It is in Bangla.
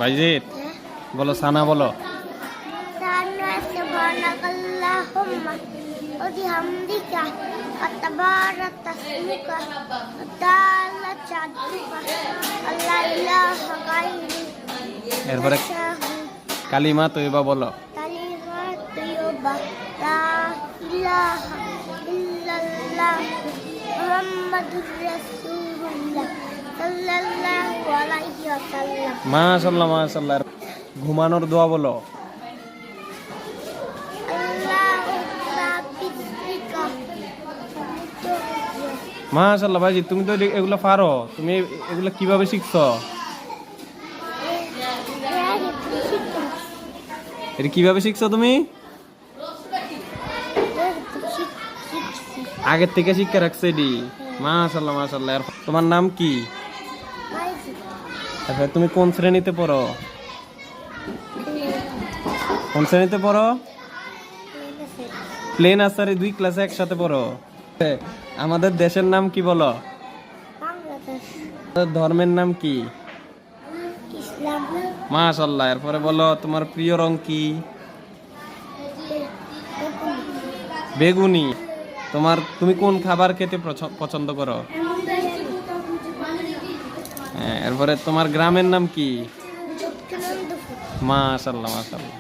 বাইজিৎ বলো, সানা বলো। এরপরে কালিমা তৈবা বলো। মাশাআল্লাহ মাশাআল্লাহ। ঘুমানোর দোয়া বলো। মাশাআল্লাহ ভাইজি, তুমি তো এগুলো পারো। তুমি এগুলো কিভাবে শিখছো? এটা কিভাবে শিখছো তুমি? আগের থেকে শিক্ষা রাখছে এডি। মাশাআল্লাহ মাশাআল্লাহ। তোমার নাম কি? আচ্ছা, তুমি কোন শ্রেণীতে পড়ো? কোন শ্রেণীতে পড়ো? প্লেন আসারে 2 ক্লাসে একসাথে পড়ো। আমাদের দেশের নাম কি বলো? ধর্মের নাম কি? মাশাআল্লাহ। এরপরে বলো তোমার প্রিয় রং কি? বেগুনি। তুমি কোন খাবার খেতে পছন্দ করো? হ্যাঁ, এরপরে তোমার গ্রামের নাম কি? মাশাআল্লাহ মাশাআল্লাহ।